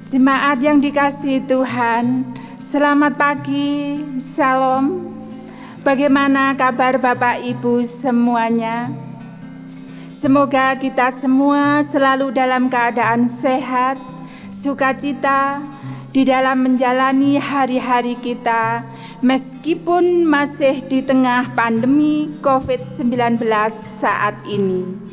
Jemaat yang dikasihi Tuhan, selamat pagi, Shalom. Bagaimana kabar Bapak Ibu semuanya? Semoga kita semua selalu dalam keadaan sehat, sukacita di dalam menjalani hari-hari kita, meskipun masih di tengah pandemi COVID-19 saat ini.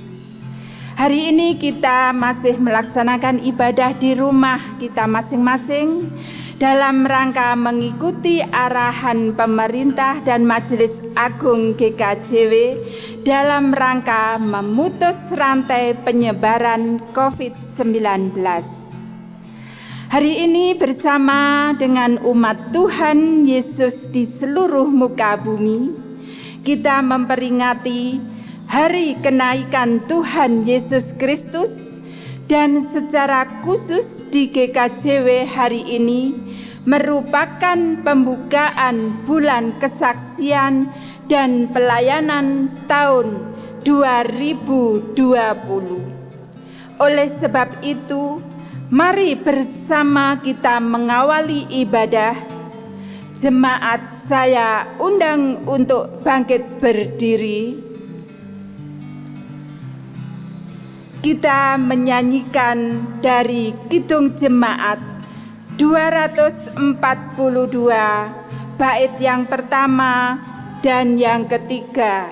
Hari ini kita masih melaksanakan ibadah di rumah kita masing-masing dalam rangka mengikuti arahan pemerintah dan Majelis Agung GKJW dalam rangka memutus rantai penyebaran COVID-19. Hari ini bersama dengan umat Tuhan Yesus di seluruh muka bumi, kita memperingati Hari Kenaikan Tuhan Yesus Kristus, dan secara khusus di GKJW hari ini merupakan pembukaan bulan kesaksian dan pelayanan tahun 2020. Oleh sebab itu, mari bersama kita mengawali ibadah. Jemaat saya undang untuk bangkit berdiri. Kita menyanyikan dari Kidung Jemaat 242, bait yang pertama dan yang ketiga.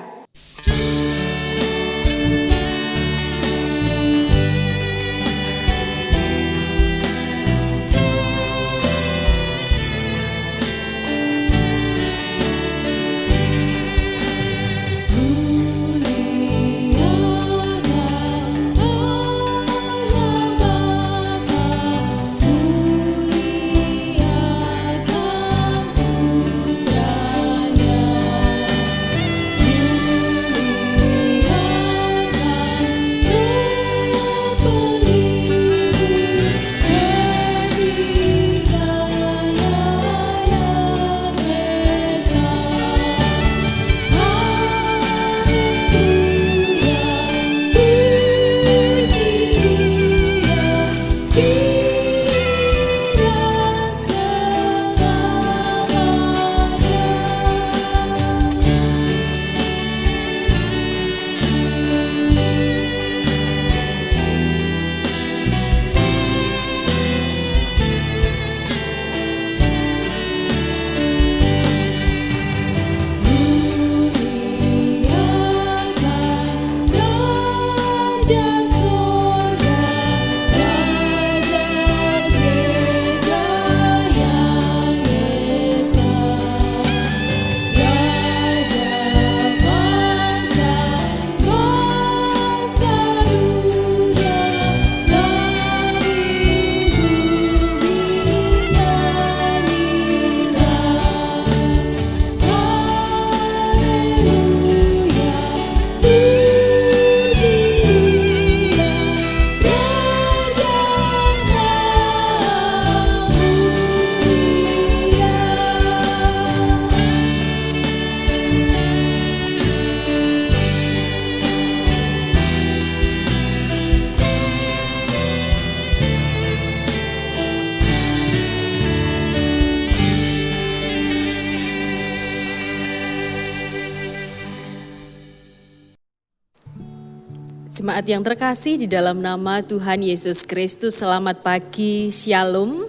Jemaat yang terkasih di dalam nama Tuhan Yesus Kristus, selamat pagi, Shalom.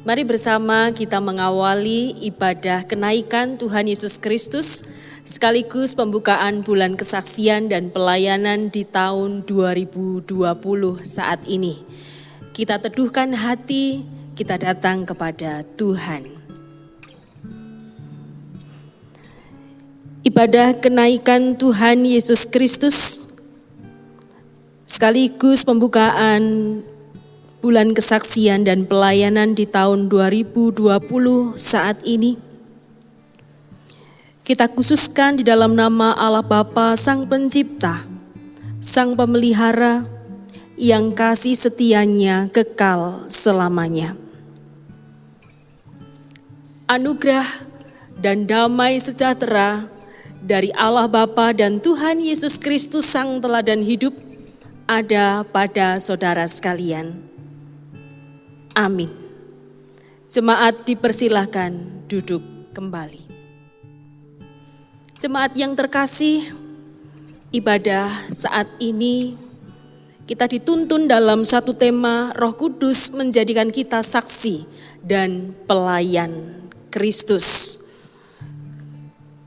Mari bersama kita mengawali ibadah kenaikan Tuhan Yesus Kristus, sekaligus pembukaan bulan kesaksian dan pelayanan di tahun 2020 saat ini. Kita teduhkan hati, kita datang kepada Tuhan. Ibadah kenaikan Tuhan Yesus Kristus sekaligus pembukaan bulan kesaksian dan pelayanan di tahun 2020 saat ini. Kita khususkan di dalam nama Allah Bapa, Sang Pencipta, Sang Pemelihara, yang kasih setianya kekal selamanya. Anugerah dan damai sejahtera dari Allah Bapa dan Tuhan Yesus Kristus Sang Teladan Hidup ada pada saudara sekalian. Amin. Jemaat dipersilahkan duduk kembali. Jemaat yang terkasih, ibadah saat ini kita dituntun dalam satu tema Roh Kudus menjadikan kita saksi dan pelayan Kristus.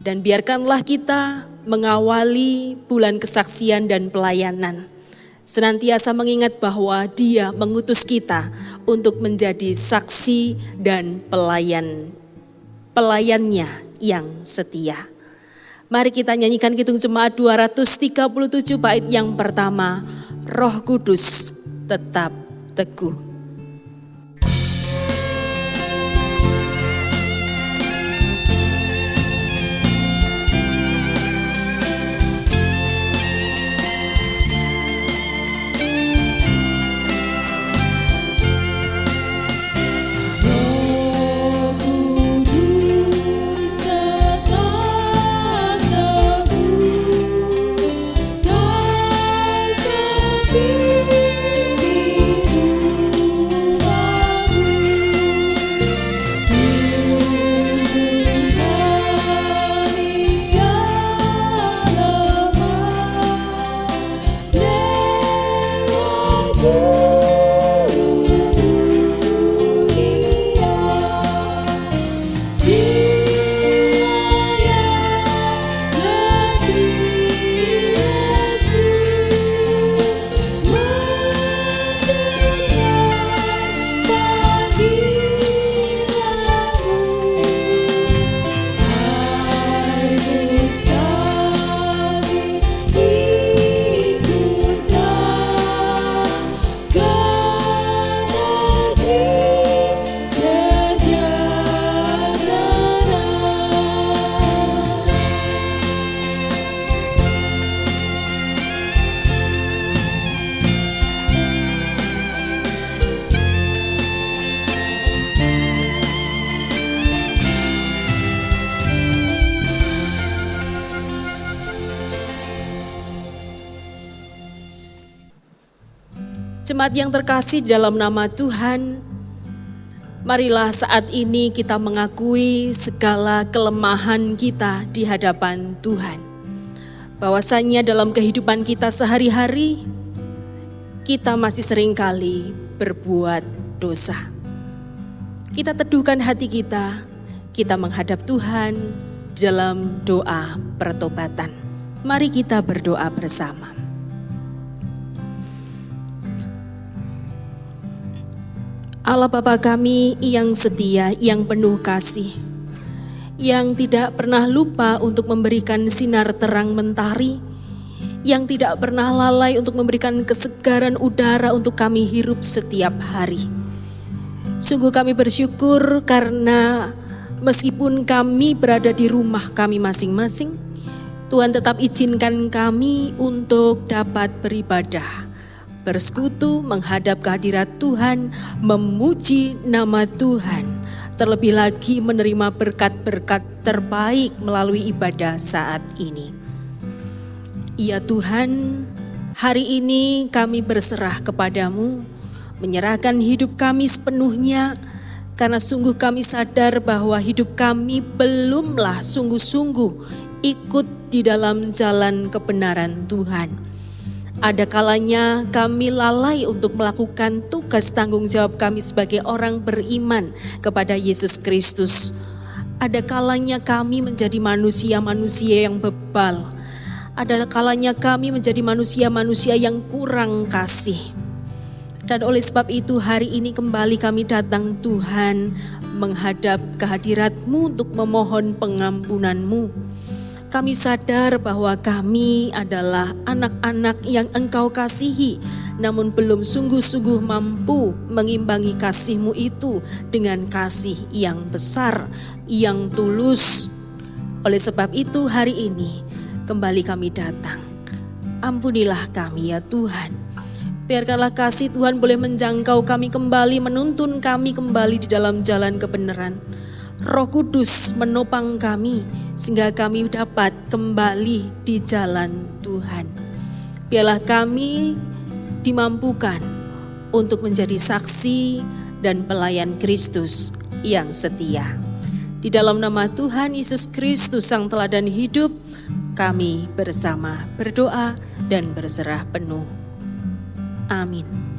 Dan biarkanlah kita mengawali bulan kesaksian dan pelayanan, senantiasa mengingat bahwa Dia mengutus kita untuk menjadi saksi dan pelayannya yang setia. Mari kita nyanyikan Kidung Jemaat 237 bait yang pertama, Roh Kudus tetap teguh. Jemaat yang terkasih dalam nama Tuhan, marilah saat ini kita mengakui segala kelemahan kita di hadapan Tuhan. Bahwasanya dalam kehidupan kita sehari-hari, kita masih seringkali berbuat dosa. Kita teduhkan hati kita menghadap Tuhan dalam doa pertobatan. Mari kita berdoa bersama. Allah Bapa kami yang setia, yang penuh kasih, yang tidak pernah lupa untuk memberikan sinar terang mentari, yang tidak pernah lalai untuk memberikan kesegaran udara untuk kami hirup setiap hari. Sungguh kami bersyukur karena meskipun kami berada di rumah kami masing-masing, Tuhan tetap izinkan kami untuk dapat beribadah, bersekutu, menghadap kehadirat Tuhan, memuji nama Tuhan, terlebih lagi menerima berkat-berkat terbaik melalui ibadah saat ini. Ya Tuhan, hari ini kami berserah kepadamu, menyerahkan hidup kami sepenuhnya, karena sungguh kami sadar bahwa hidup kami belumlah sungguh-sungguh ikut di dalam jalan kebenaran Tuhan. Ada kalanya kami lalai untuk melakukan tugas tanggung jawab kami sebagai orang beriman kepada Yesus Kristus. Ada kalanya kami menjadi manusia-manusia yang bebal. Ada kalanya kami menjadi manusia-manusia yang kurang kasih. Dan oleh sebab itu hari ini kembali kami datang Tuhan menghadap kehadirat-Mu untuk memohon pengampunan-Mu. Kami sadar bahwa kami adalah anak-anak yang Engkau kasihi, namun belum sungguh-sungguh mampu mengimbangi kasih-Mu itu dengan kasih yang besar, yang tulus. Oleh sebab itu hari ini kembali kami datang. Ampunilah kami ya Tuhan. Biarkanlah kasih Tuhan boleh menjangkau kami kembali, menuntun kami kembali di dalam jalan kebenaran. Roh Kudus menopang kami sehingga kami dapat kembali di jalan Tuhan. Biarlah kami dimampukan untuk menjadi saksi dan pelayan Kristus yang setia. Di dalam nama Tuhan Yesus Kristus Sang Teladan Hidup, kami bersama berdoa dan berserah penuh. Amin.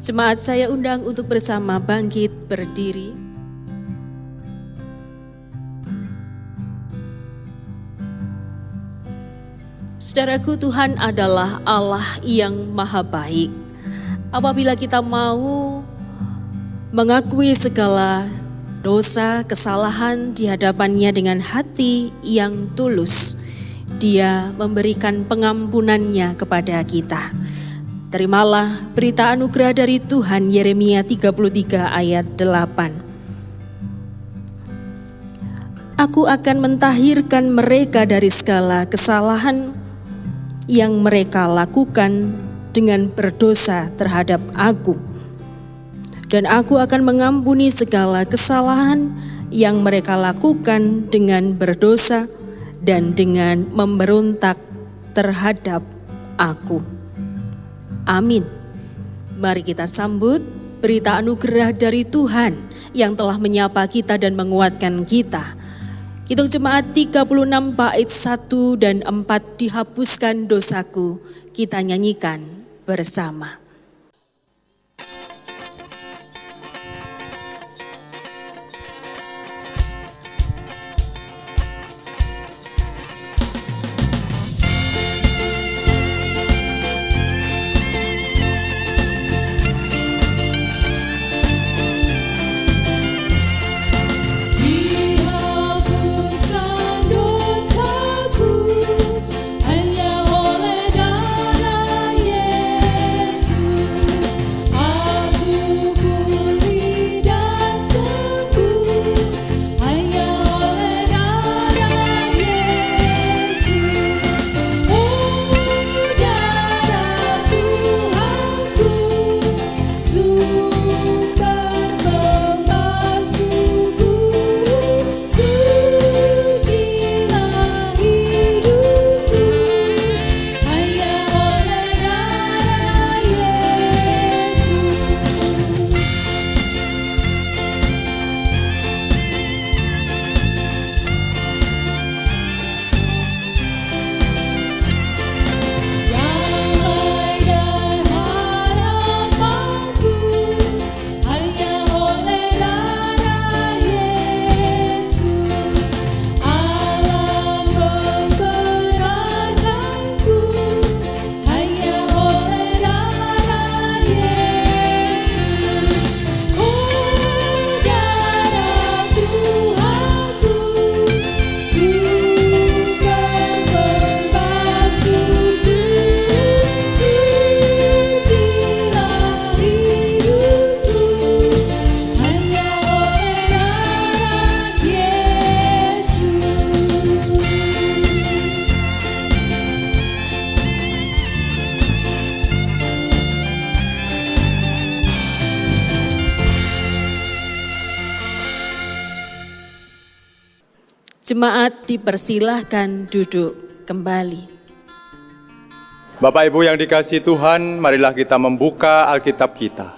Jemaat, saya undang untuk bersama bangkit berdiri. Saudaraku, Tuhan adalah Allah yang maha baik. Apabila kita mau mengakui segala dosa, kesalahan di hadapannya dengan hati yang tulus, Dia memberikan pengampunannya kepada kita. Terimalah berita anugerah dari Tuhan, Yeremia 33 ayat 8. Aku akan mentahirkan mereka dari segala kesalahan yang mereka lakukan dengan berdosa terhadap Aku. Dan Aku akan mengampuni segala kesalahan yang mereka lakukan dengan berdosa dan dengan memberontak terhadap Aku. Amin. Mari kita sambut berita anugerah dari Tuhan yang telah menyapa kita dan menguatkan kita. Kidung Jemaat 36 bait 1 dan 4, dihapuskan dosaku, kita nyanyikan bersama. Jemaat dipersilahkan duduk kembali. Bapak Ibu yang dikasihi Tuhan, marilah kita membuka Alkitab kita.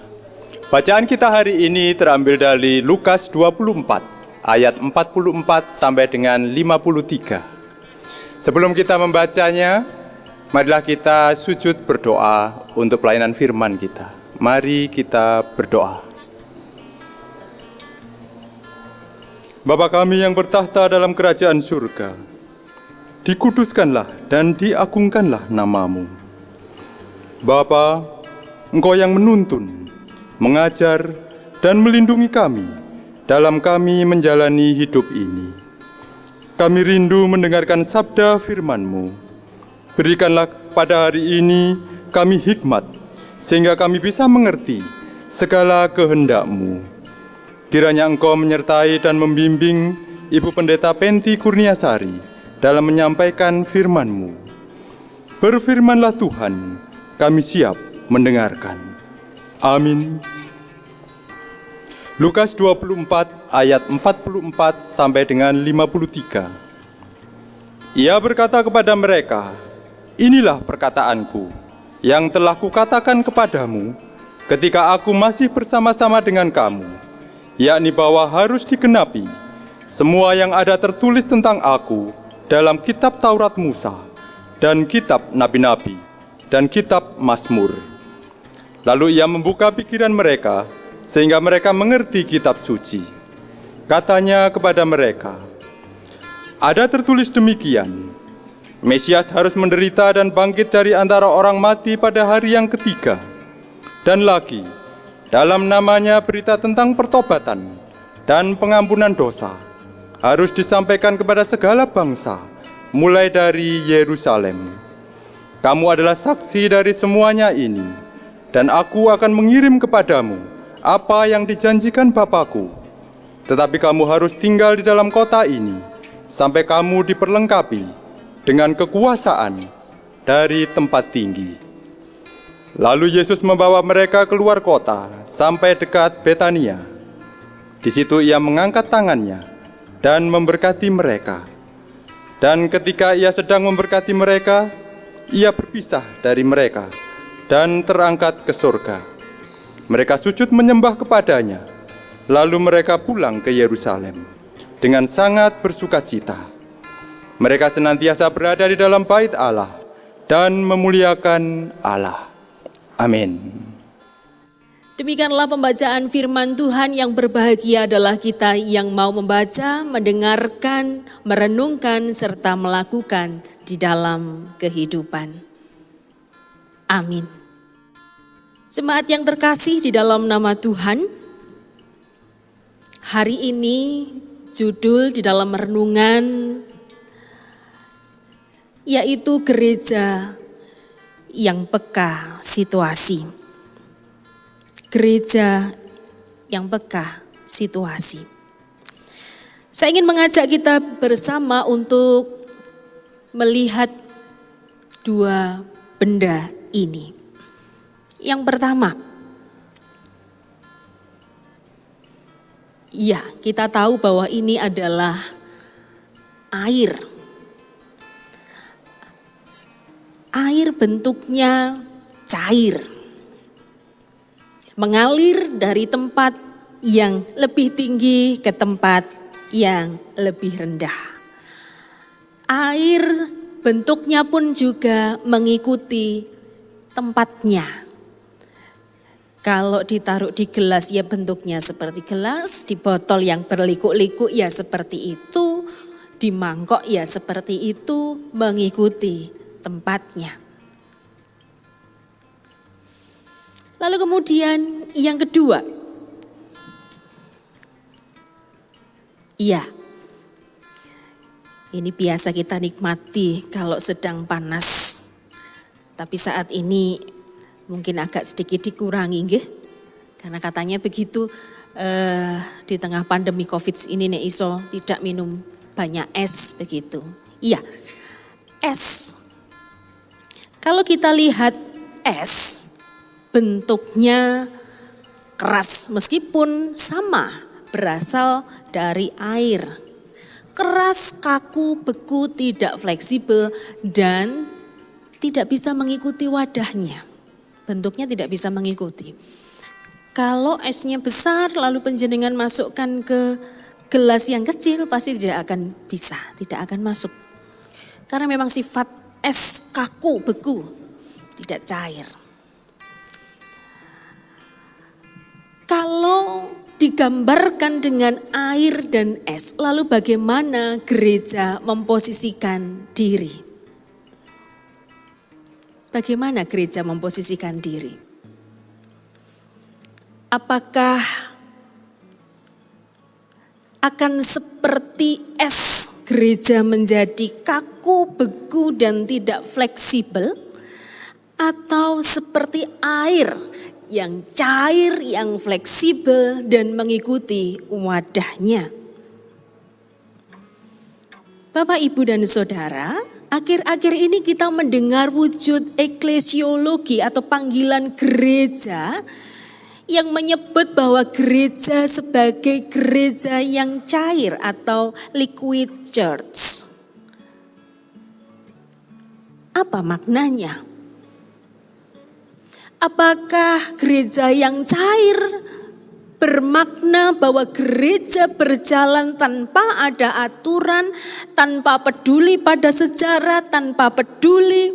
Bacaan kita hari ini terambil dari Lukas 24, ayat 44 sampai dengan 53. Sebelum kita membacanya, marilah kita sujud berdoa untuk pelayanan firman kita. Mari kita berdoa. Bapa kami yang bertahta dalam kerajaan surga, dikuduskanlah dan diagungkanlah nama-Mu. Bapa, Engkau yang menuntun, mengajar, dan melindungi kami dalam kami menjalani hidup ini. Kami rindu mendengarkan sabda firman-Mu. Berikanlah pada hari ini kami hikmat, sehingga kami bisa mengerti segala kehendak-Mu. Kiranya Engkau menyertai dan membimbing Ibu Pendeta Penti Kurniasari dalam menyampaikan firman-Mu. Berfirmanlah Tuhan, kami siap mendengarkan. Amin. Lukas 24 ayat 44 sampai dengan 53. Ia berkata kepada mereka, "Inilah perkataanku yang telah kukatakan kepadamu ketika aku masih bersama-sama dengan kamu, yakni bahwa harus digenapi semua yang ada tertulis tentang aku dalam kitab Taurat Musa dan kitab Nabi-Nabi dan kitab Mazmur. Lalu ia membuka pikiran mereka sehingga mereka mengerti kitab suci. Katanya kepada mereka, ada tertulis demikian, Mesias harus menderita dan bangkit dari antara orang mati pada hari yang ketiga. Dan lagi, dalam namanya berita tentang pertobatan dan pengampunan dosa harus disampaikan kepada segala bangsa, mulai dari Yerusalem. Kamu adalah saksi dari semuanya ini, dan aku akan mengirim kepadamu apa yang dijanjikan Bapakku. Tetapi kamu harus tinggal di dalam kota ini, sampai kamu diperlengkapi dengan kekuasaan dari tempat tinggi. Lalu Yesus membawa mereka keluar kota sampai dekat Betania. Di situ ia mengangkat tangannya dan memberkati mereka. Dan ketika ia sedang memberkati mereka, ia berpisah dari mereka dan terangkat ke surga. Mereka sujud menyembah kepadanya, lalu mereka pulang ke Yerusalem dengan sangat bersukacita. Mereka senantiasa berada di dalam bait Allah dan memuliakan Allah. Amin. Demikianlah pembacaan firman Tuhan. Yang berbahagia adalah kita yang mau membaca, mendengarkan, merenungkan, serta melakukan di dalam kehidupan. Amin. Jemaat yang terkasih di dalam nama Tuhan, hari ini judul di dalam renungan yaitu gereja yang peka situasi. Gereja yang peka situasi. Saya ingin mengajak kita bersama untuk melihat dua benda ini. Yang pertama, ya, kita tahu bahwa ini adalah air. Air bentuknya cair, mengalir dari tempat yang lebih tinggi ke tempat yang lebih rendah. Air bentuknya pun juga mengikuti tempatnya. Kalau ditaruh di gelas ya bentuknya seperti gelas, di botol yang berliku-liku ya seperti itu, di mangkok ya seperti itu, mengikuti tempatnya. Lalu kemudian yang kedua, iya, ini biasa kita nikmati kalau sedang panas, tapi saat ini mungkin agak sedikit dikurangi, nggih? Karena katanya begitu di tengah pandemi COVID ini nek iso tidak minum banyak es begitu. Iya, es. Kalau kita lihat es, bentuknya keras meskipun sama berasal dari air. Keras, kaku, beku, tidak fleksibel dan tidak bisa mengikuti wadahnya. Bentuknya tidak bisa mengikuti. Kalau esnya besar lalu panjenengan masukkan ke gelas yang kecil pasti tidak akan bisa, tidak akan masuk. Karena memang sifat es kaku, beku, tidak cair. Kalau digambarkan dengan air dan es, lalu bagaimana gereja memposisikan diri? Bagaimana gereja memposisikan diri? Apakah akan seperti es gereja menjadi kaku, beku, dan tidak fleksibel? Atau seperti air yang cair, yang fleksibel, dan mengikuti wadahnya? Bapak, Ibu, dan Saudara, akhir-akhir ini kita mendengar wujud eklesiologi atau panggilan gereja yang menyebut bahwa gereja sebagai gereja yang cair atau liquid church. Apa maknanya? Apakah gereja yang cair bermakna bahwa gereja berjalan tanpa ada aturan, tanpa peduli pada sejarah, tanpa peduli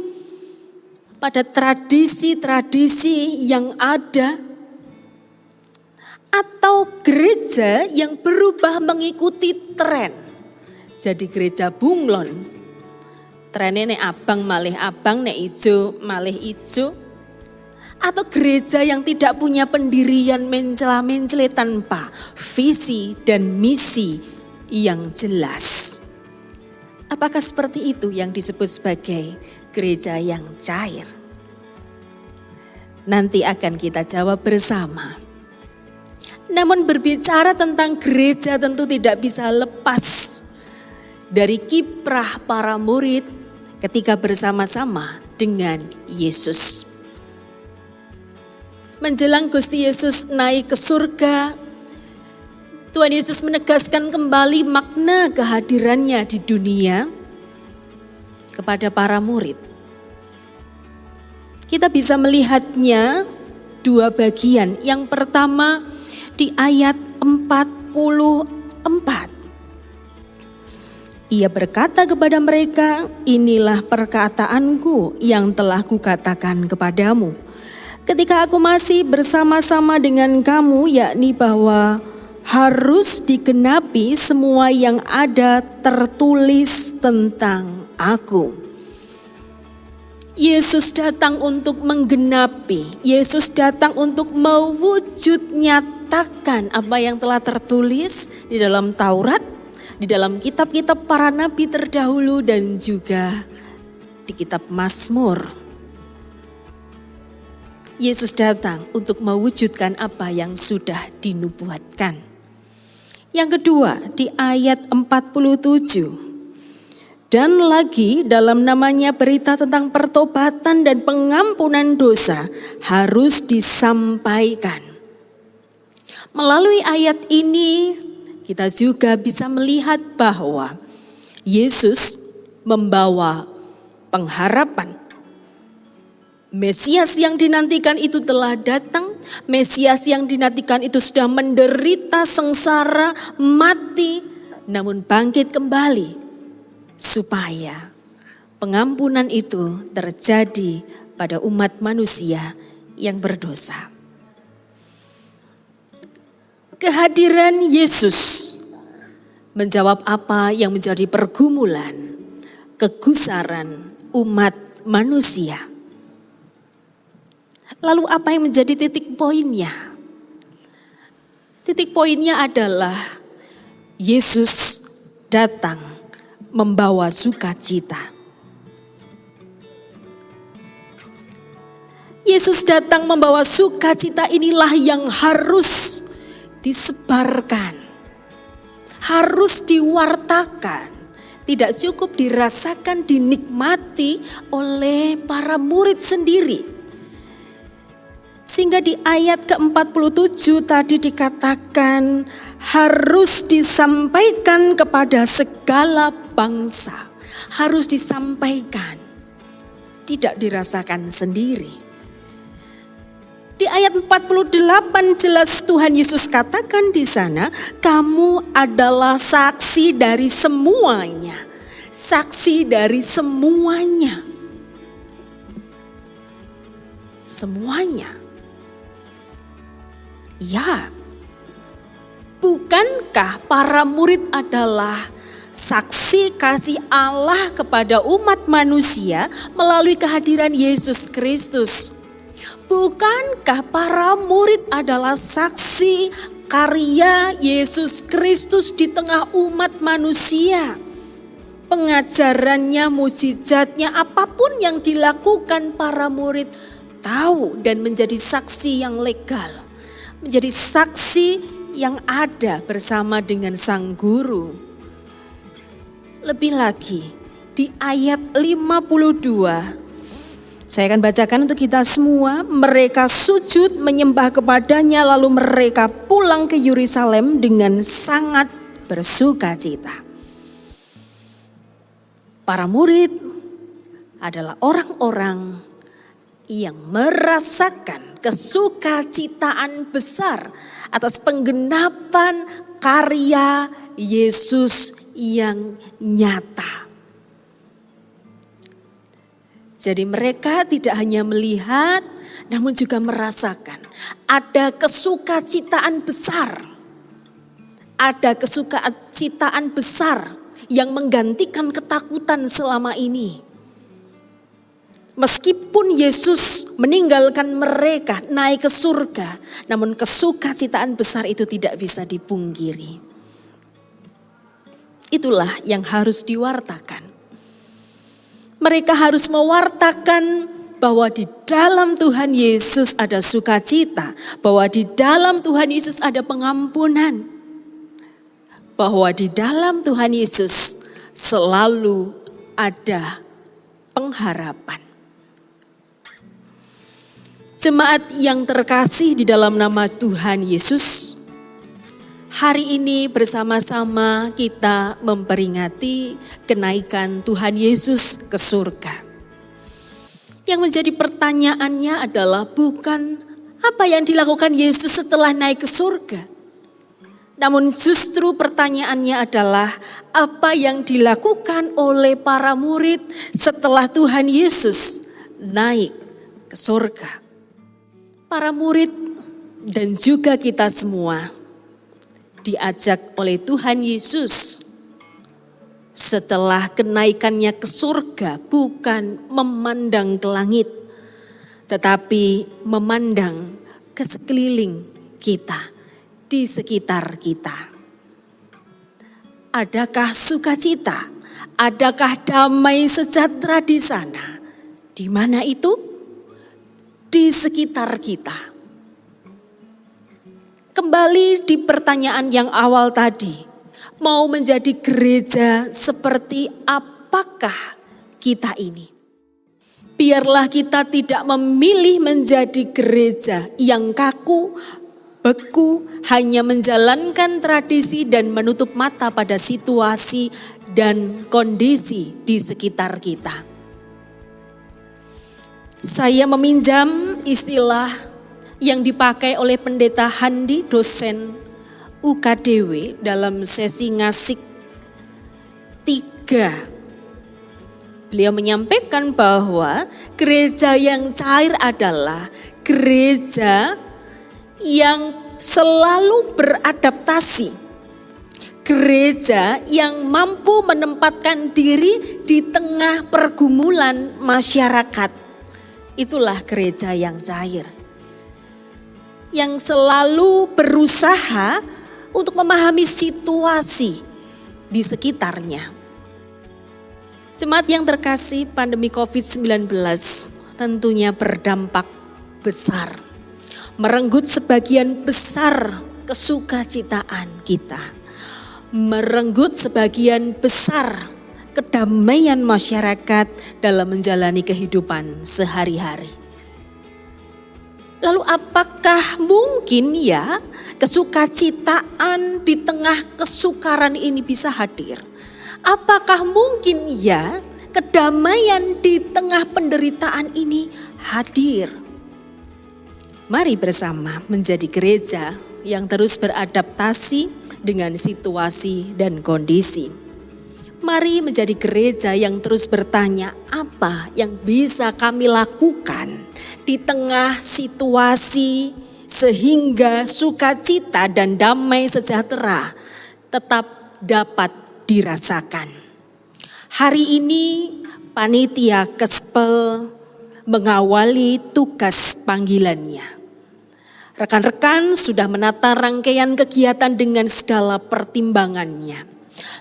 pada tradisi-tradisi yang ada? Atau gereja yang berubah mengikuti tren? Jadi gereja bunglon. Trennya nek abang malih abang, nek ijo malih ijo. Atau gereja yang tidak punya pendirian mencela-mencela tanpa visi dan misi yang jelas. Apakah seperti itu yang disebut sebagai gereja yang cair? Nanti akan kita jawab bersama. Namun berbicara tentang gereja tentu tidak bisa lepas dari kiprah para murid ketika bersama-sama dengan Yesus. Menjelang Gusti Yesus naik ke surga, Tuhan Yesus menegaskan kembali makna kehadirannya di dunia kepada para murid. Kita bisa melihatnya dua bagian. Yang pertama di ayat 44. Ia berkata kepada mereka, inilah perkataanku yang telah kukatakan kepadamu ketika aku masih bersama-sama dengan kamu, yakni bahwa harus digenapi semua yang ada tertulis tentang aku. Yesus datang untuk menggenapi, Yesus datang untuk mewujud nyatakan apa yang telah tertulis di dalam Taurat, di dalam kitab-kitab para nabi terdahulu dan juga di kitab Mazmur. Yesus datang untuk mewujudkan apa yang sudah dinubuatkan. Yang kedua di ayat 47. Dan lagi dalam namanya berita tentang pertobatan dan pengampunan dosa harus disampaikan. Melalui ayat ini kita juga bisa melihat bahwa Yesus membawa pengharapan. Mesias yang dinantikan itu telah datang. Mesias yang dinantikan itu sudah menderita, sengsara, mati, namun bangkit kembali. Supaya pengampunan itu terjadi pada umat manusia yang berdosa. Kehadiran Yesus menjawab apa yang menjadi pergumulan, kegusaran umat manusia. Lalu apa yang menjadi titik poinnya? Titik poinnya adalah Yesus datang membawa sukacita. Yesus datang membawa sukacita, inilah yang harus disebarkan, harus diwartakan. Tidak cukup dirasakan, dinikmati oleh para murid sendiri. Sehingga di ayat ke-47 tadi dikatakan harus disampaikan kepada segala bangsa. Harus disampaikan, tidak dirasakan sendiri. Di ayat 48 jelas Tuhan Yesus katakan di sana, kamu adalah saksi dari semuanya. Saksi dari semuanya. Semuanya. Ya, bukankah para murid adalah saksi kasih Allah kepada umat manusia melalui kehadiran Yesus Kristus? Bukankah para murid adalah saksi karya Yesus Kristus di tengah umat manusia? Pengajarannya, mukjizatnya, apapun yang dilakukan para murid tahu dan menjadi saksi yang legal. Menjadi saksi yang ada bersama dengan sang guru. Lebih lagi di ayat 52, saya akan bacakan untuk kita semua. Mereka sujud menyembah kepadanya lalu mereka pulang ke Yerusalem dengan sangat bersukacita. Para murid adalah orang-orang yang merasakan kesukacitaan besar atas penggenapan karya Yesus yang nyata. Jadi mereka tidak hanya melihat, namun juga merasakan ada kesukacitaan besar. Ada kesukacitaan besar yang menggantikan ketakutan selama ini. Meskipun Yesus meninggalkan mereka naik ke surga, namun kesukacitaan besar itu tidak bisa dipungkiri. Itulah yang harus diwartakan. Mereka harus mewartakan bahwa di dalam Tuhan Yesus ada sukacita, bahwa di dalam Tuhan Yesus ada pengampunan, bahwa di dalam Tuhan Yesus selalu ada pengharapan. Jemaat yang terkasih di dalam nama Tuhan Yesus, hari ini bersama-sama kita memperingati kenaikan Tuhan Yesus ke surga. Yang menjadi pertanyaannya adalah bukan apa yang dilakukan Yesus setelah naik ke surga. Namun justru pertanyaannya adalah apa yang dilakukan oleh para murid setelah Tuhan Yesus naik ke surga. Para murid dan juga kita semua diajak oleh Tuhan Yesus setelah kenaikannya ke surga bukan memandang ke langit, tetapi memandang ke sekeliling kita, di sekitar kita. Adakah sukacita? Adakah damai sejahtera di sana? Di mana itu? Di sekitar kita. Kembali di pertanyaan yang awal tadi, mau menjadi gereja seperti apakah kita ini? Biarlah kita tidak memilih menjadi gereja yang kaku, beku, hanya menjalankan tradisi dan menutup mata pada situasi dan kondisi di sekitar kita. Saya meminjam istilah yang dipakai oleh Pendeta Handi, dosen UKDW dalam sesi ngasik 3. Beliau menyampaikan bahwa gereja yang cair adalah gereja yang selalu beradaptasi. Gereja yang mampu menempatkan diri di tengah pergumulan masyarakat. Itulah gereja yang cair. Yang selalu berusaha untuk memahami situasi di sekitarnya. Jemaat yang terkasih, pandemi COVID-19 tentunya berdampak besar. Merenggut sebagian besar kesukacitaan kita. Merenggut sebagian besar kedamaian masyarakat dalam menjalani kehidupan sehari-hari. Lalu apakah mungkin ya kesukacitaan di tengah kesukaran ini bisa hadir? Apakah mungkin ya kedamaian di tengah penderitaan ini hadir? Mari bersama menjadi gereja yang terus beradaptasi dengan situasi dan kondisi. Mari menjadi gereja yang terus bertanya apa yang bisa kami lakukan di tengah situasi sehingga sukacita dan damai sejahtera tetap dapat dirasakan. Hari ini panitia Kespel mengawali tugas panggilannya. Rekan-rekan sudah menata rangkaian kegiatan dengan segala pertimbangannya.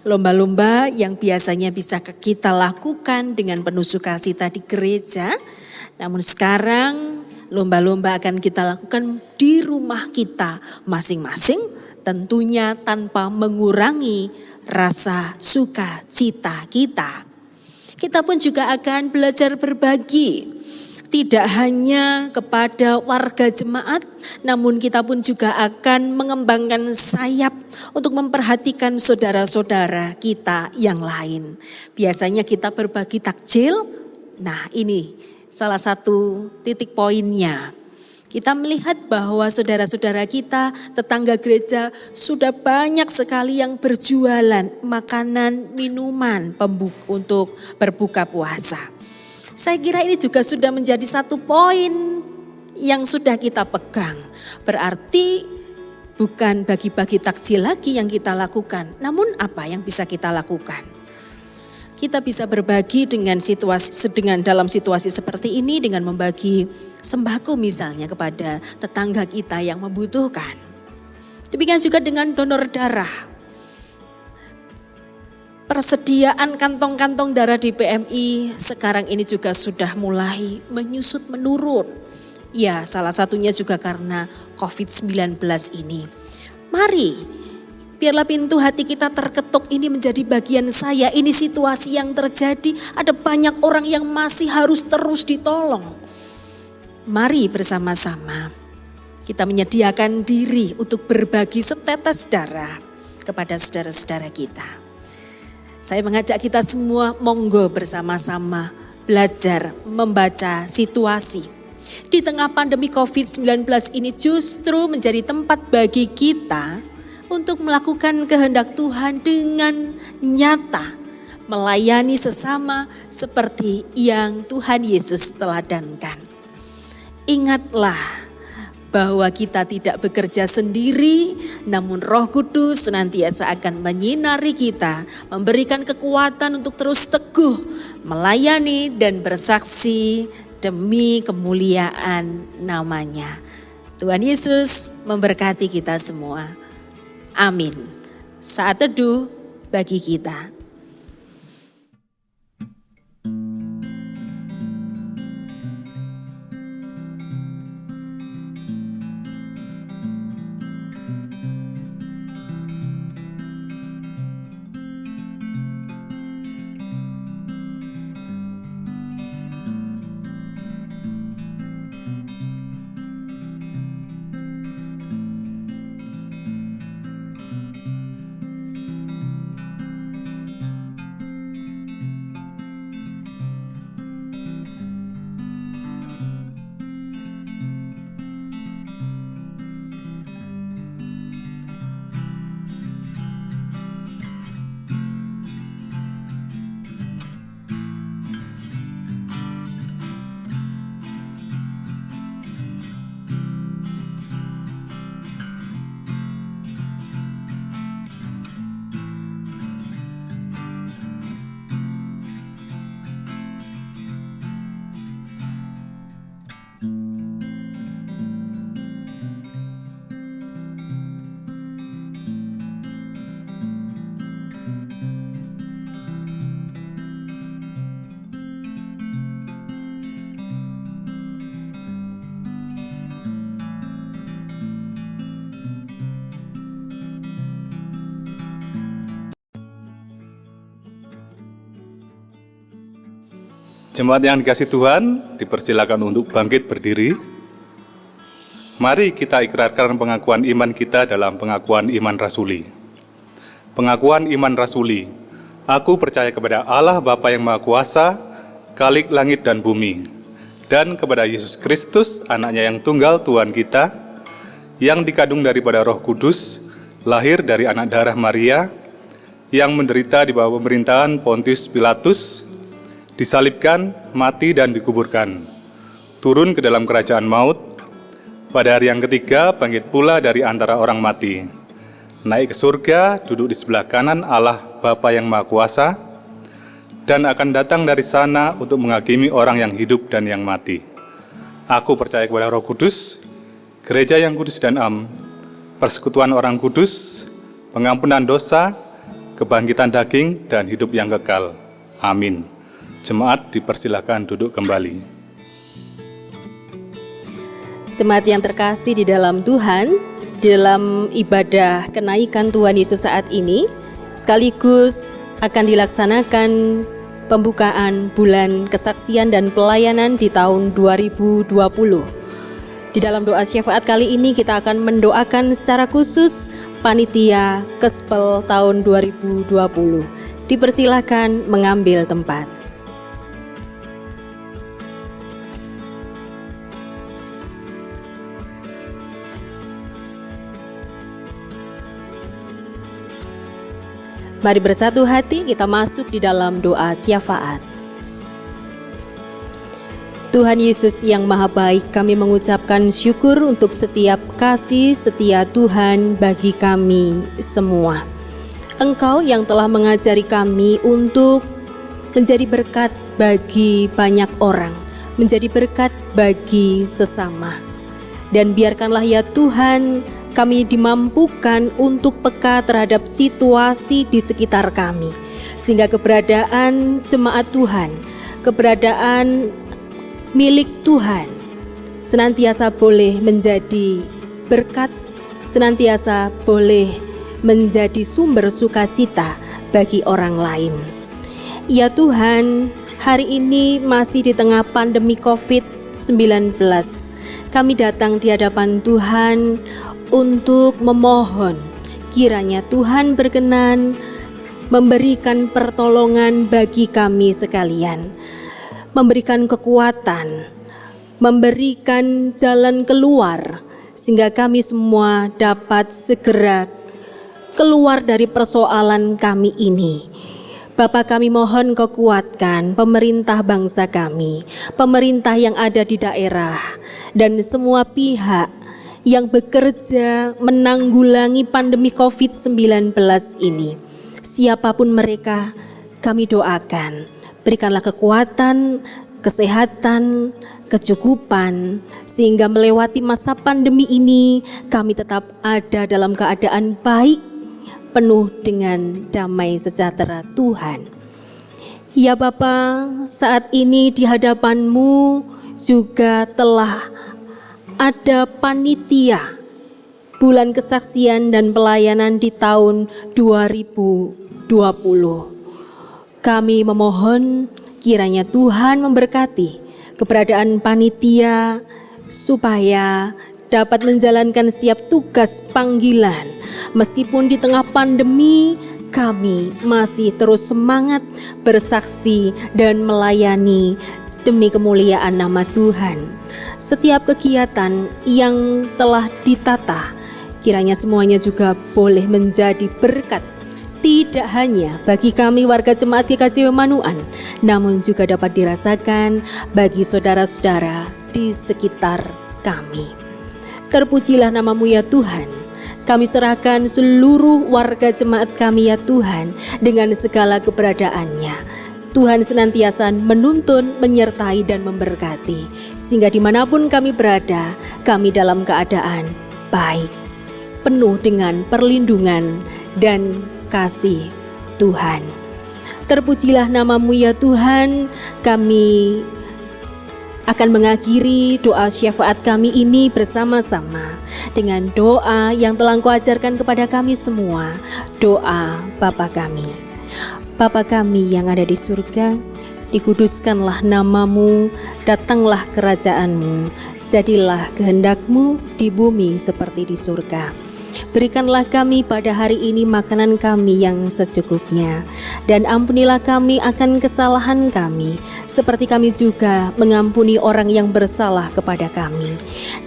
Lomba-lomba yang biasanya bisa kita lakukan dengan penuh sukacita di gereja, namun sekarang lomba-lomba akan kita lakukan di rumah kita masing-masing, tentunya tanpa mengurangi rasa sukacita kita. Kita pun juga akan belajar berbagi. Tidak hanya kepada warga jemaat, namun kita pun juga akan mengembangkan sayap untuk memperhatikan saudara-saudara kita yang lain. Biasanya kita berbagi takjil, nah ini salah satu titik poinnya. Kita melihat bahwa saudara-saudara kita, tetangga gereja sudah banyak sekali yang berjualan makanan, minuman untuk berbuka puasa. Saya kira ini juga sudah menjadi satu poin yang sudah kita pegang. Berarti bukan bagi-bagi takjil lagi yang kita lakukan, namun apa yang bisa kita lakukan? Kita bisa berbagi dalam situasi seperti ini dengan membagi sembako misalnya kepada tetangga kita yang membutuhkan. Demikian juga dengan donor darah. Persediaan kantong-kantong darah di PMI sekarang ini juga sudah mulai menyusut menurun. Ya, salah satunya juga karena COVID-19 ini. Mari biarlah pintu hati kita terketuk, ini menjadi bagian saya, ini situasi yang terjadi, ada banyak orang yang masih harus terus ditolong. Mari bersama-sama kita menyediakan diri untuk berbagi setetes darah kepada saudara-saudara kita. Saya mengajak kita semua, monggo bersama-sama belajar membaca situasi. Di tengah pandemi COVID-19 ini justru menjadi tempat bagi kita untuk melakukan kehendak Tuhan dengan nyata, melayani sesama seperti yang Tuhan Yesus teladankan. Ingatlah bahwa kita tidak bekerja sendiri, namun Roh Kudus senantiasa akan menyinari kita, memberikan kekuatan untuk terus teguh, melayani dan bersaksi demi kemuliaan namanya. Tuhan Yesus memberkati kita semua. Amin. Saat teduh bagi kita. Jemaat yang dikasihi Tuhan, dipersilakan untuk bangkit berdiri. Mari kita ikrarkan pengakuan iman kita dalam pengakuan iman rasuli. Pengakuan iman rasuli. Aku percaya kepada Allah Bapa yang Maha Kuasa, Khalik langit dan bumi, dan kepada Yesus Kristus, anaknya yang tunggal Tuhan kita, yang dikandung daripada Roh Kudus, lahir dari anak darah Maria, yang menderita di bawah pemerintahan Pontius Pilatus, disalibkan, mati dan dikuburkan, turun ke dalam kerajaan maut, pada hari yang ketiga bangkit pula dari antara orang mati, naik ke surga, duduk di sebelah kanan Allah Bapa yang Maha Kuasa, dan akan datang dari sana untuk menghakimi orang yang hidup dan yang mati. Aku percaya kepada Roh Kudus, gereja yang kudus dan am, persekutuan orang kudus, pengampunan dosa, kebangkitan daging, dan hidup yang kekal. Amin. Jemaat dipersilakan duduk kembali. Jemaat yang terkasih di dalam Tuhan, di dalam ibadah kenaikan Tuhan Yesus saat ini, sekaligus akan dilaksanakan pembukaan bulan kesaksian dan pelayanan di tahun 2020. Di dalam doa syafaat kali ini kita akan mendoakan secara khusus panitia Kespel tahun 2020. Dipersilakan mengambil tempat. Mari bersatu hati kita masuk di dalam doa syafaat. Tuhan Yesus yang Maha Baik, kami mengucapkan syukur untuk setiap kasih setia Tuhan bagi kami semua. Engkau yang telah mengajari kami untuk menjadi berkat bagi banyak orang, menjadi berkat bagi sesama. Dan biarkanlah ya Tuhan, kami dimampukan untuk peka terhadap situasi di sekitar kami, sehingga keberadaan jemaat Tuhan, keberadaan milik Tuhan senantiasa boleh menjadi berkat, senantiasa boleh menjadi sumber sukacita bagi orang lain. Ya Tuhan, hari ini masih di tengah pandemi COVID-19, kami datang di hadapan Tuhan untuk memohon kiranya Tuhan berkenan memberikan pertolongan bagi kami sekalian, memberikan kekuatan, memberikan jalan keluar, sehingga kami semua dapat segera keluar dari persoalan kami ini. Bapa, kami mohon Kau kuatkan pemerintah bangsa kami, pemerintah yang ada di daerah, dan semua pihak yang bekerja menanggulangi pandemi COVID-19 ini. Siapapun mereka, kami doakan, berikanlah kekuatan, kesehatan, kecukupan, sehingga melewati masa pandemi ini kami tetap ada dalam keadaan baik, penuh dengan damai sejahtera Tuhan. Ya Bapa, saat ini di hadapan-Mu juga telah ada panitia bulan kesaksian dan pelayanan di tahun 2020. Kami memohon kiranya Tuhan memberkati keberadaan panitia supaya dapat menjalankan setiap tugas panggilan. Meskipun di tengah pandemi, kami masih terus semangat bersaksi dan melayani demi kemuliaan nama Tuhan. Setiap kegiatan yang telah ditata, kiranya semuanya juga boleh menjadi berkat, tidak hanya bagi kami warga Jemaat GKJ Manuan, namun juga dapat dirasakan bagi saudara-saudara di sekitar kami. Terpujilah nama-Mu ya Tuhan. Kami serahkan seluruh warga jemaat kami ya Tuhan dengan segala keberadaannya. Tuhan senantiasa menuntun, menyertai dan memberkati, sehingga dimanapun kami berada, kami dalam keadaan baik, penuh dengan perlindungan dan kasih Tuhan. Terpujilah nama-Mu ya Tuhan. Kami akan mengakhiri doa syafaat kami ini bersama-sama dengan doa yang telah Engkau ajarkan kepada kami semua, doa Bapa kami. Bapa kami yang ada di surga, dikuduskanlah nama-Mu, datanglah kerajaan-Mu, jadilah kehendak-Mu di bumi seperti di surga. Berikanlah kami pada hari ini makanan kami yang secukupnya, dan ampunilah kami akan kesalahan kami, seperti kami juga mengampuni orang yang bersalah kepada kami.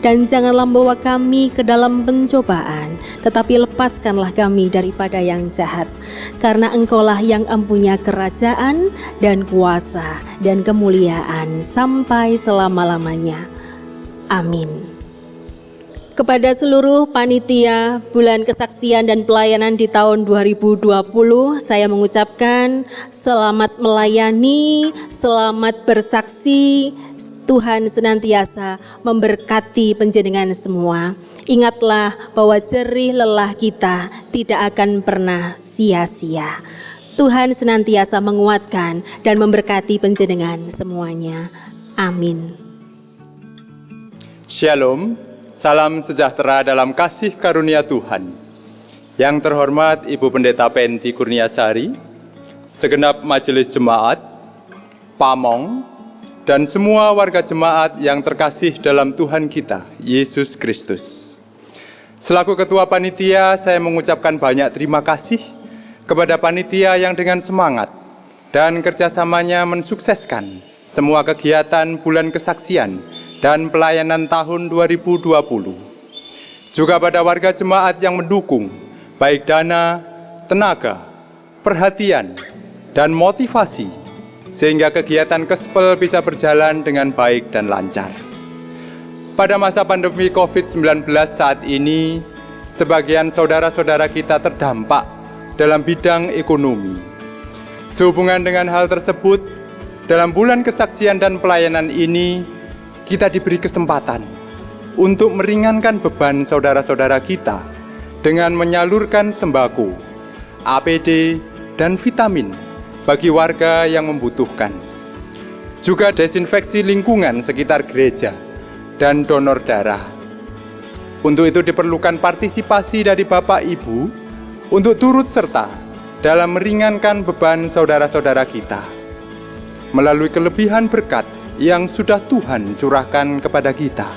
Dan janganlah membawa kami ke dalam pencobaan, tetapi lepaskanlah kami daripada yang jahat. Karena Engkaulah yang empunya kerajaan dan kuasa dan kemuliaan sampai selama-lamanya. Amin. Kepada seluruh panitia bulan kesaksian dan pelayanan di tahun 2020, saya mengucapkan selamat melayani, selamat bersaksi. Tuhan senantiasa memberkati panjenengan semua. Ingatlah bahwa jerih lelah kita tidak akan pernah sia-sia. Tuhan senantiasa menguatkan dan memberkati panjenengan semuanya. Amin. Shalom. Salam sejahtera dalam kasih karunia Tuhan. Yang terhormat Ibu Pendeta Penti Kurniasari, segenap majelis jemaat, pamong, dan semua warga jemaat yang terkasih dalam Tuhan kita, Yesus Kristus. Selaku Ketua Panitia, saya mengucapkan banyak terima kasih kepada panitia yang dengan semangat dan kerjasamanya mensukseskan semua kegiatan bulan kesaksian dan pelayanan tahun 2020. Juga pada warga jemaat yang mendukung, baik dana, tenaga, perhatian, dan motivasi, sehingga kegiatan Kespel bisa berjalan dengan baik dan lancar. Pada masa pandemi COVID-19 saat ini, sebagian saudara-saudara kita terdampak dalam bidang ekonomi. Sehubungan dengan hal tersebut, dalam bulan kesaksian dan pelayanan ini, kita diberi kesempatan untuk meringankan beban saudara-saudara kita dengan menyalurkan sembako, APD, dan vitamin bagi warga yang membutuhkan. Juga desinfeksi lingkungan sekitar gereja dan donor darah. Untuk itu diperlukan partisipasi dari Bapak Ibu untuk turut serta dalam meringankan beban saudara-saudara kita melalui kelebihan berkat yang sudah Tuhan curahkan kepada kita.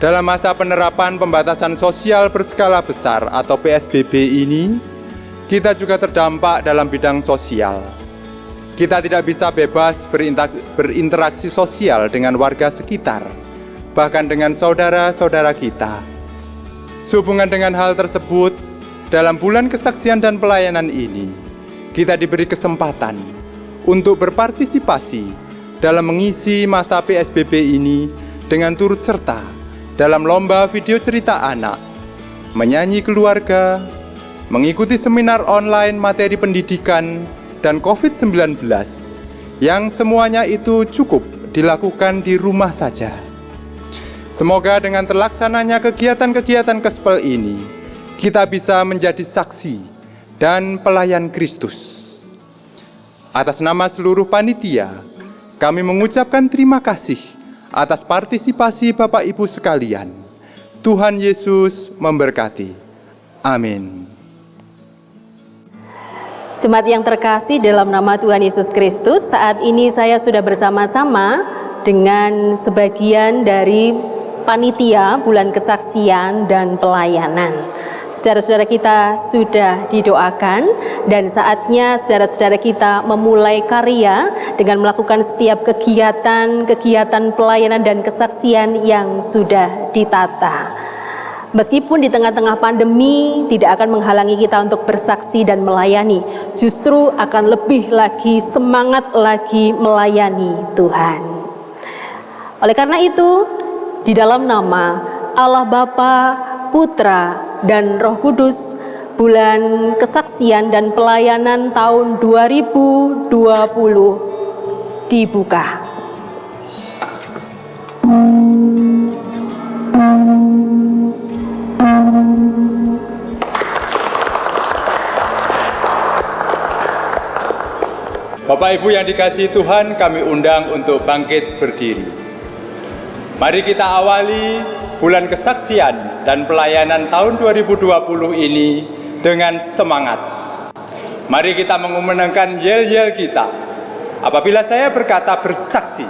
Dalam masa penerapan pembatasan sosial berskala besar atau PSBB ini, kita juga terdampak dalam bidang sosial. Kita tidak bisa bebas berinteraksi sosial dengan warga sekitar, bahkan dengan saudara-saudara kita. Sehubungan dengan hal tersebut, dalam bulan kesaksian dan pelayanan ini, kita diberi kesempatan untuk berpartisipasi dalam mengisi masa PSBB ini dengan turut serta dalam lomba video cerita anak, menyanyi keluarga, mengikuti seminar online materi pendidikan, dan COVID-19, yang semuanya itu cukup dilakukan di rumah saja. Semoga dengan terlaksananya kegiatan-kegiatan Kespel ini, kita bisa menjadi saksi dan pelayan Kristus. Atas nama seluruh panitia, kami mengucapkan terima kasih atas partisipasi Bapak Ibu sekalian. Tuhan Yesus memberkati. Amin. Jemaat yang terkasih dalam nama Tuhan Yesus Kristus, saat ini saya sudah bersama-sama dengan sebagian dari panitia bulan kesaksian dan pelayanan. Saudara-saudara kita sudah didoakan dan saatnya saudara-saudara kita memulai karya dengan melakukan setiap kegiatan pelayanan dan kesaksian yang sudah ditata. Meskipun di tengah-tengah pandemi tidak akan menghalangi kita untuk bersaksi dan melayani, justru akan lebih lagi semangat lagi melayani Tuhan. Oleh karena itu, di dalam nama Allah Bapa, Putra, dan Roh Kudus, bulan kesaksian dan pelayanan tahun 2020 dibuka. Bapak Ibu yang dikasihi Tuhan, kami undang untuk bangkit berdiri. Mari kita awali bulan kesaksian dan pelayanan tahun 2020 ini dengan semangat. Mari kita mengumandangkan yel-yel kita. Apabila saya berkata bersaksi,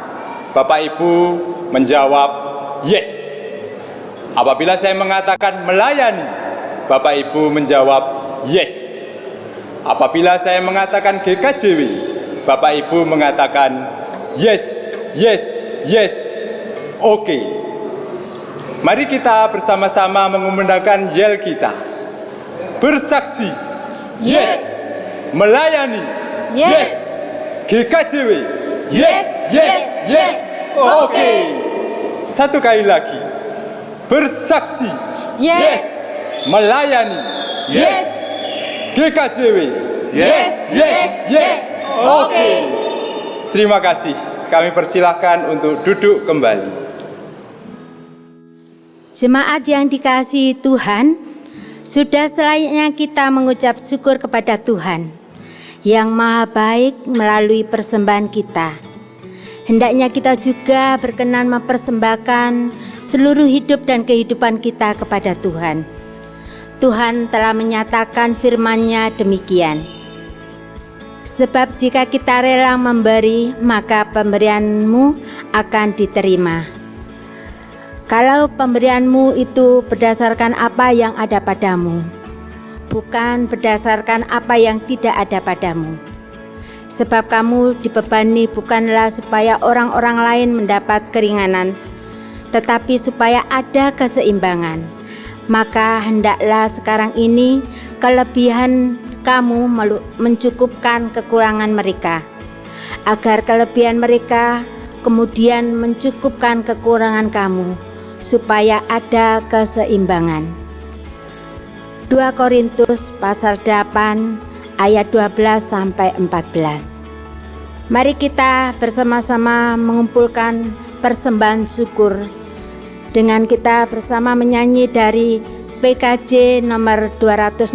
Bapak Ibu menjawab yes. Apabila saya mengatakan melayani, Bapak Ibu menjawab yes. Apabila saya mengatakan GKJW, Bapak Ibu mengatakan yes, yes, yes. Oke. Mari kita bersama-sama mengumandangkan yel kita. Bersaksi. Yes. Melayani. Yes. GKJW. Yes, yes, yes. Oke. Satu kali lagi. Bersaksi. Yes. Melayani. Yes. GKJW. Yes, yes, yes. Oke. Terima kasih. Kami persilahkan untuk duduk kembali. Jemaat yang dikasihi Tuhan, sudah selayaknya kita mengucap syukur kepada Tuhan yang Maha Baik melalui persembahan kita. Hendaknya kita juga berkenan mempersembahkan seluruh hidup dan kehidupan kita kepada Tuhan. Tuhan telah menyatakan firman-Nya demikian. Sebab jika kita rela memberi, maka pemberianmu akan diterima. Kalau pemberianmu itu berdasarkan apa yang ada padamu, bukan berdasarkan apa yang tidak ada padamu. Sebab kamu dibebani bukanlah supaya orang-orang lain mendapat keringanan, tetapi supaya ada keseimbangan. Maka hendaklah sekarang ini kelebihan kamu mencukupkan kekurangan mereka, agar kelebihan mereka kemudian mencukupkan kekurangan kamu, supaya ada keseimbangan. 2 Korintus pasal 8 ayat 12-14. Mari kita bersama-sama mengumpulkan persembahan syukur dengan kita bersama menyanyi dari PKJ nomor 216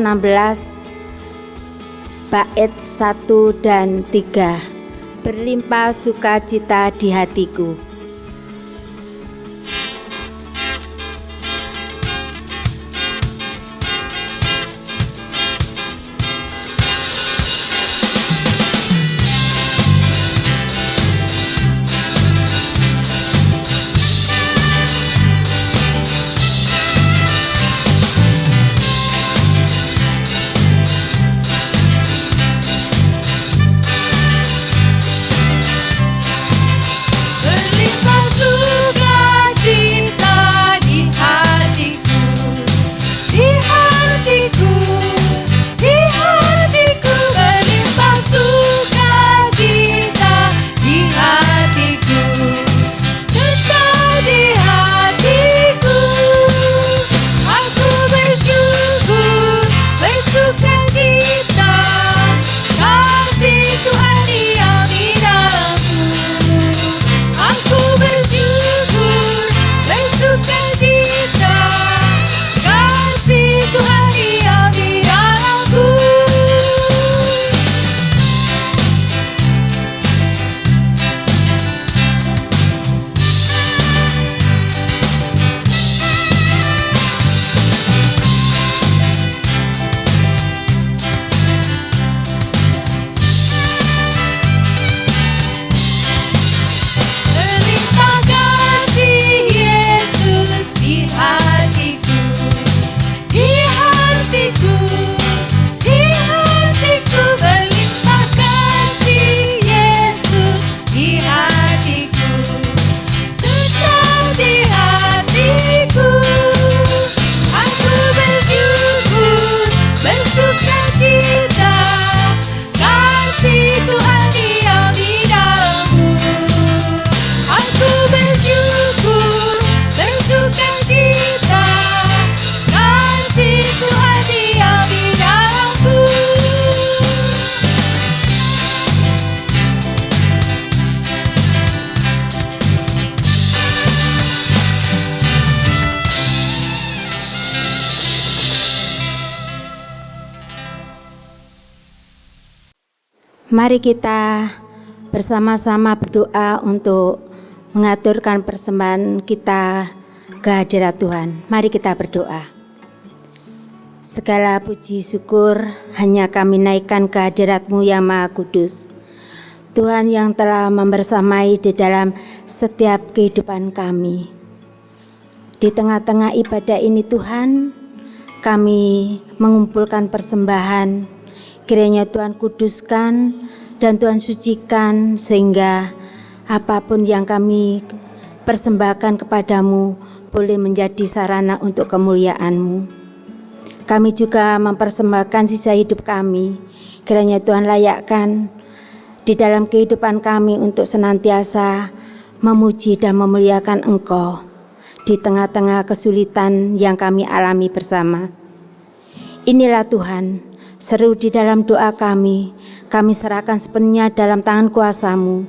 bait 1 dan 3. Berlimpah sukacita di hatiku. Mari kita bersama-sama berdoa untuk mengaturkan persembahan kita ke hadirat Tuhan. Mari kita berdoa. Segala puji syukur hanya kami naikkan ke hadirat-Mu yang Maha Kudus. Tuhan yang telah membersamai di dalam setiap kehidupan kami. Di tengah-tengah ibadah ini Tuhan, kami mengumpulkan persembahan. Kiranya Tuhan kuduskan dan Tuhan sucikan sehingga apapun yang kami persembahkan kepadamu boleh menjadi sarana untuk kemuliaan-Mu. Kami juga mempersembahkan sisa hidup kami. Kiranya Tuhan layakkan di dalam kehidupan kami untuk senantiasa memuji dan memuliakan Engkau di tengah-tengah kesulitan yang kami alami bersama. Inilah Tuhan, seru di dalam doa kami serahkan sepenuhnya dalam tangan kuasa-Mu.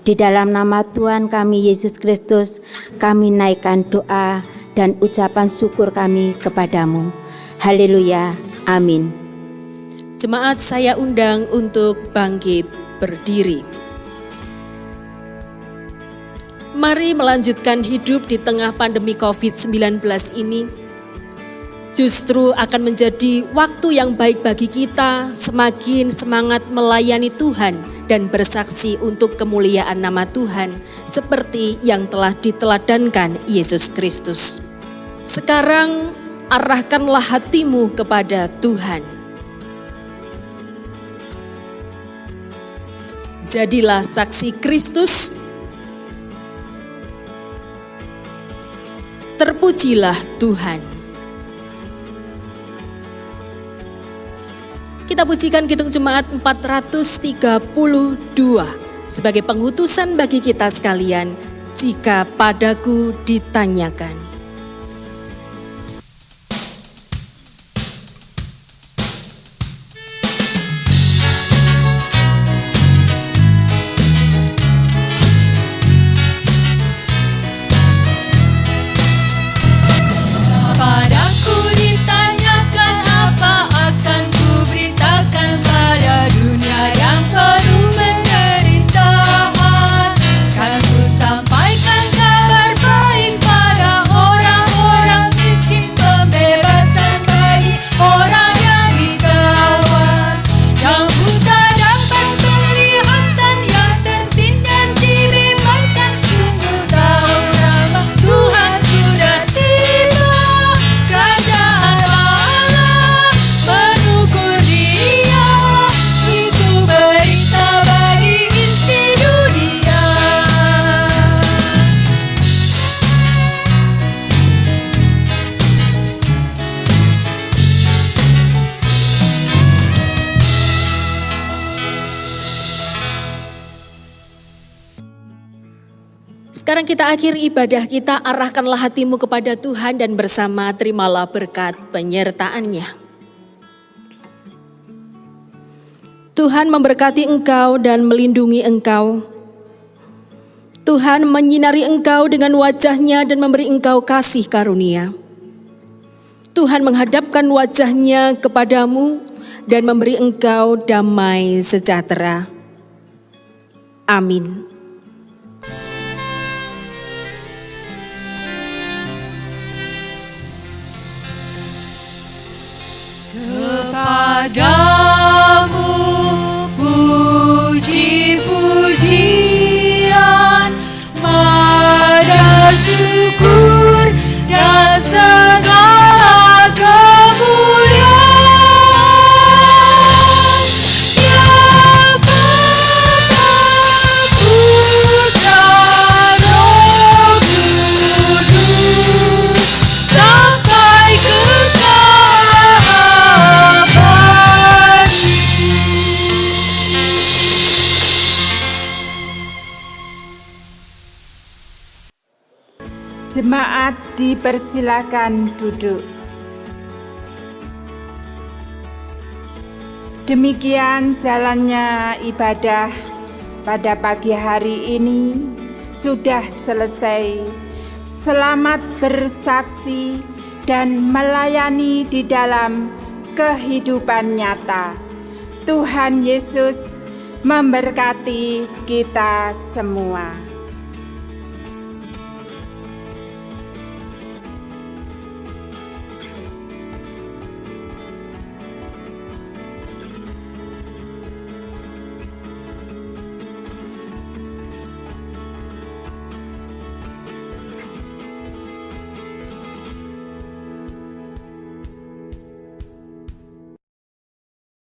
Di dalam nama Tuhan kami Yesus Kristus, kami naikkan doa dan ucapan syukur kami kepadamu. Haleluya, amin. Jemaat saya undang untuk bangkit berdiri. Mari melanjutkan hidup di tengah pandemi COVID-19 ini. Justru akan menjadi waktu yang baik bagi kita semakin semangat melayani Tuhan dan bersaksi untuk kemuliaan nama Tuhan seperti yang telah diteladankan Yesus Kristus. Sekarang arahkanlah hatimu kepada Tuhan. Jadilah saksi Kristus. Terpujilah Tuhan. kita pujikan Kidung Jemaat 432 sebagai pengutusan bagi kita sekalian, jika padaku ditanyakan. Sekarang kita akhiri ibadah kita, arahkanlah hatimu kepada Tuhan dan bersama terimalah berkat penyertaan-Nya. Tuhan memberkati engkau dan melindungi engkau. Tuhan menyinari engkau dengan wajah-Nya dan memberi engkau kasih karunia. Tuhan menghadapkan wajah-Nya kepadamu dan memberi engkau damai sejahtera. Amin. Kepadamu puji-pujian, mada syukur dan segala kemuliaan kepada Putra Roh Kudus sampai Jemaat dipersilakan duduk. Demikian jalannya ibadah pada pagi hari ini sudah selesai. Selamat bersaksi dan melayani di dalam kehidupan nyata. Tuhan Yesus memberkati kita semua.